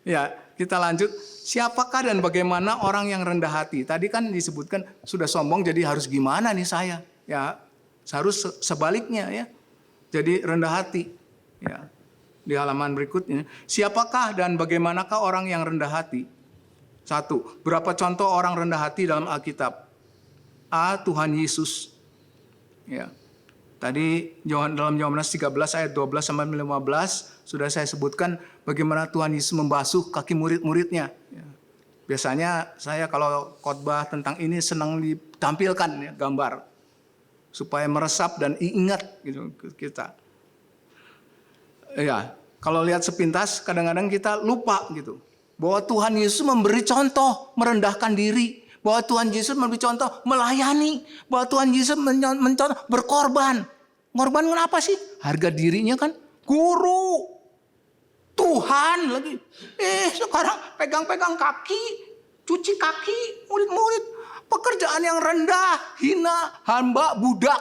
Ya, kita lanjut. Siapakah dan bagaimana orang yang rendah hati? Tadi kan disebutkan sudah sombong, jadi harus gimana nih saya? Ya, harus sebaliknya ya. Jadi rendah hati. Ya. Di halaman berikutnya, siapakah dan bagaimanakah orang yang rendah hati? 1. Berapa contoh orang rendah hati dalam Alkitab? A. Tuhan Yesus. Ya. Tadi dalam Yohanes 13 ayat 12 sampai 15 sudah saya sebutkan bagaimana Tuhan Yesus membasuh kaki murid-muridnya. Ya. Biasanya saya kalau khotbah tentang ini senang ditampilkan ya, gambar supaya meresap dan ingat gitu kita. Ya, kalau lihat sepintas kadang-kadang kita lupa gitu bahwa Tuhan Yesus memberi contoh merendahkan diri, bahwa Tuhan Yesus memberi contoh melayani, bahwa Tuhan Yesus mencontoh berkorban. Ngorban kenapa sih? Harga dirinya kan guru, Tuhan lagi. Sekarang pegang-pegang kaki, cuci kaki murid-murid. Pekerjaan yang rendah, hina, hamba, budak.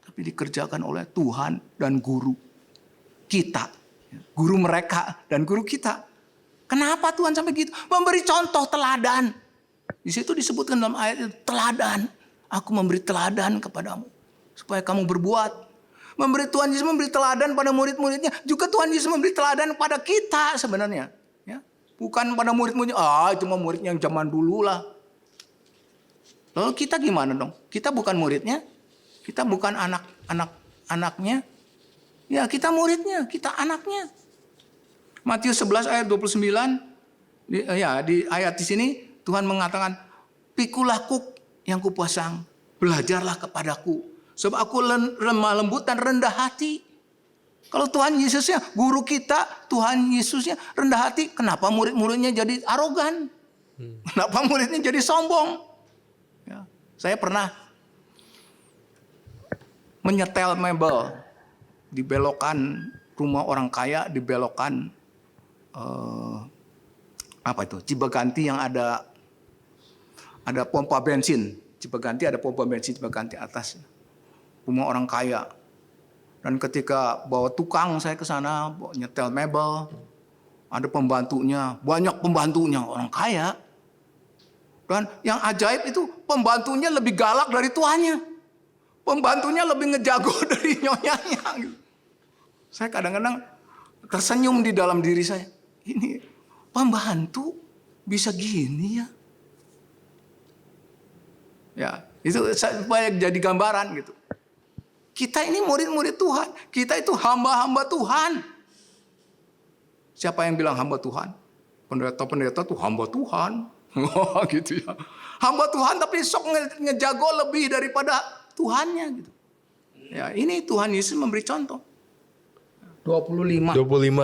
Tapi dikerjakan oleh Tuhan dan guru kita. Guru mereka dan guru kita. Kenapa Tuhan sampai gitu? Memberi contoh teladan. Di situ disebutkan dalam ayat itu, teladan. Aku memberi teladan kepadamu. Supaya kamu berbuat. Tuhan Yesus memberi teladan pada murid-muridnya. Juga Tuhan Yesus memberi teladan pada kita sebenarnya. Ya. Bukan pada murid-muridnya. Itu mah murid yang zaman dulu lah. Lalu kita gimana dong? Kita bukan muridnya. Kita bukan anaknya. Ya kita muridnya, kita anaknya. Matius 11 ayat 29. Di ayat di sini Tuhan mengatakan, pikulah kuk yang kupasang. Belajarlah kepadaku. Sebab aku lemah lembut dan rendah hati. Kalau Tuhan Yesusnya, guru kita, Tuhan Yesusnya rendah hati. Kenapa murid-muridnya jadi arogan? Kenapa muridnya jadi sombong? Ya, saya pernah menyetel mebel. Dibelokkan rumah orang kaya, dibelokkan Cibaganti yang ada pompa bensin. Cibaganti ada pompa bensin, Cibaganti atas. Rumah orang kaya. Dan ketika bawa tukang saya ke sana, nyetel mebel, ada pembantunya, banyak pembantunya orang kaya. Dan yang ajaib itu pembantunya lebih galak dari tuannya. Pembantunya lebih ngejago dari nyonyanya. Saya kadang-kadang tersenyum di dalam diri saya. Ini pembantu bisa gini ya. Ya, itu supaya jadi gambaran gitu. Kita ini murid-murid Tuhan. Kita itu hamba-hamba Tuhan. Siapa yang bilang hamba Tuhan? Pendeta-pendeta tuh hamba Tuhan. Gitu ya. Hamba Tuhan tapi sok ngejago lebih daripada Tuhannya gitu. Ya, ini Tuhan Yesus memberi contoh. 25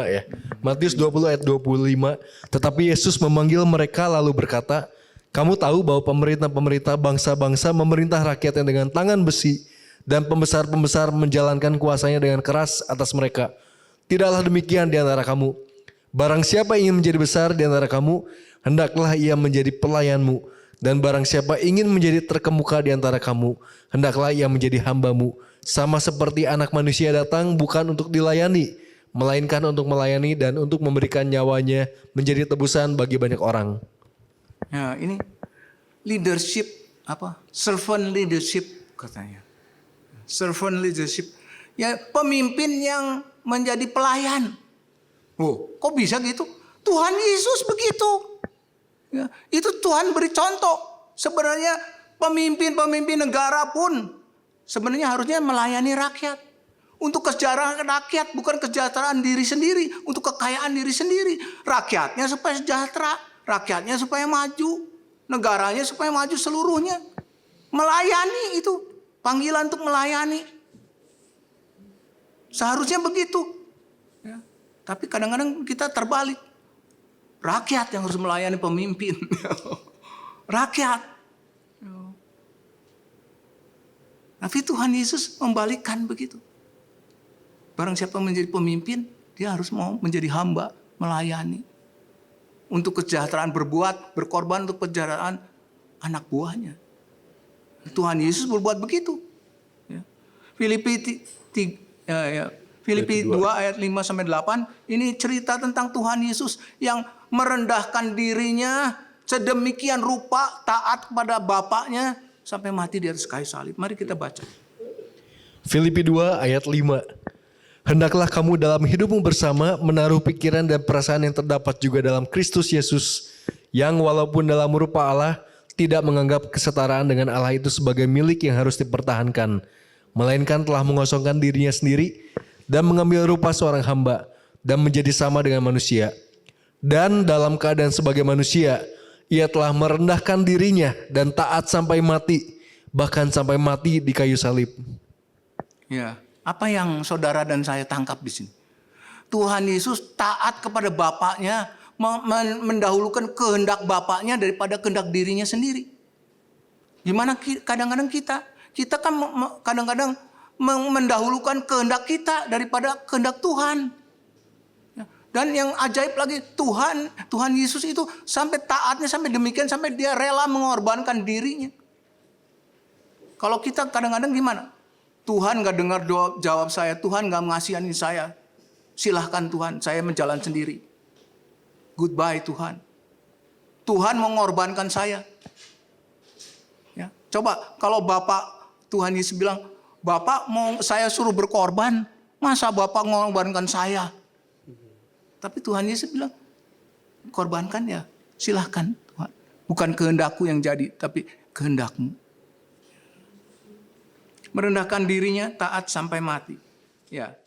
ya. Matius 20 ayat 25. Tetapi Yesus memanggil mereka lalu berkata, kamu tahu bahwa pemerintah-pemerintah bangsa-bangsa memerintah rakyatnya dengan tangan besi, dan pembesar-pembesar menjalankan kuasanya dengan keras atas mereka. Tidaklah demikian di antara kamu. Barang siapa ingin menjadi besar di antara kamu, hendaklah ia menjadi pelayanmu. Dan barang siapa ingin menjadi terkemuka di antara kamu, hendaklah ia menjadi hambamu. Sama seperti anak manusia datang bukan untuk dilayani, melainkan untuk melayani dan untuk memberikan nyawanya menjadi tebusan bagi banyak orang. Ya, ini leadership servant leadership katanya. Servant leadership. Ya, pemimpin yang menjadi pelayan. Kok bisa gitu? Tuhan Yesus begitu. Ya, itu Tuhan beri contoh. Sebenarnya pemimpin-pemimpin negara pun sebenarnya harusnya melayani rakyat. Untuk kesejahteraan rakyat, bukan kesejahteraan diri sendiri. Untuk kekayaan diri sendiri. Rakyatnya supaya sejahtera. Rakyatnya supaya maju. Negaranya supaya maju seluruhnya. Melayani itu. Panggilan untuk melayani. Seharusnya begitu. Ya. Tapi kadang-kadang kita terbalik. Rakyat yang harus melayani pemimpin. Rakyat. Tapi Tuhan Yesus membalikkan begitu. Barang siapa menjadi pemimpin, dia harus mau menjadi hamba, melayani. Untuk kesejahteraan berkorban untuk kesejahteraan anak buahnya. Tuhan Yesus berbuat begitu. Ya. Filipi 2 ayat 5 sampai 8 ini cerita tentang Tuhan Yesus yang merendahkan dirinya sedemikian rupa, taat kepada Bapaknya sampai mati di atas kayu salib. Mari kita baca. Filipi 2 ayat 5. Hendaklah kamu dalam hidupmu bersama menaruh pikiran dan perasaan yang terdapat juga dalam Kristus Yesus, yang walaupun dalam rupa Allah tidak menganggap kesetaraan dengan Allah itu sebagai milik yang harus dipertahankan, melainkan telah mengosongkan dirinya sendiri dan mengambil rupa seorang hamba dan menjadi sama dengan manusia. Dan dalam keadaan sebagai manusia, ia telah merendahkan dirinya dan taat sampai mati, bahkan sampai mati di kayu salib. Ya, apa yang saudara dan saya tangkap di sini? Tuhan Yesus taat kepada Bapaknya, mendahulukan kehendak Bapaknya daripada kehendak dirinya sendiri. Gimana kadang-kadang kita kan kadang-kadang mendahulukan kehendak kita daripada kehendak Tuhan. Dan yang ajaib lagi Tuhan Yesus itu sampai taatnya sampai demikian sampai dia rela mengorbankan dirinya. Kalau kita kadang-kadang gimana? Tuhan gak dengar jawab saya, Tuhan gak mengasihani saya. Silahkan Tuhan, saya menjalan sendiri. Goodbye Tuhan. Tuhan mengorbankan saya. Ya, coba kalau Bapak Tuhan Yesus bilang, Bapak mau saya suruh berkorban, masa Bapak mengorbankan saya? Tapi Tuhan Yesus bilang, korbankan ya, silahkan Tuhan. Bukan kehendakku yang jadi, tapi kehendakmu. Merendahkan dirinya, taat sampai mati. Ya.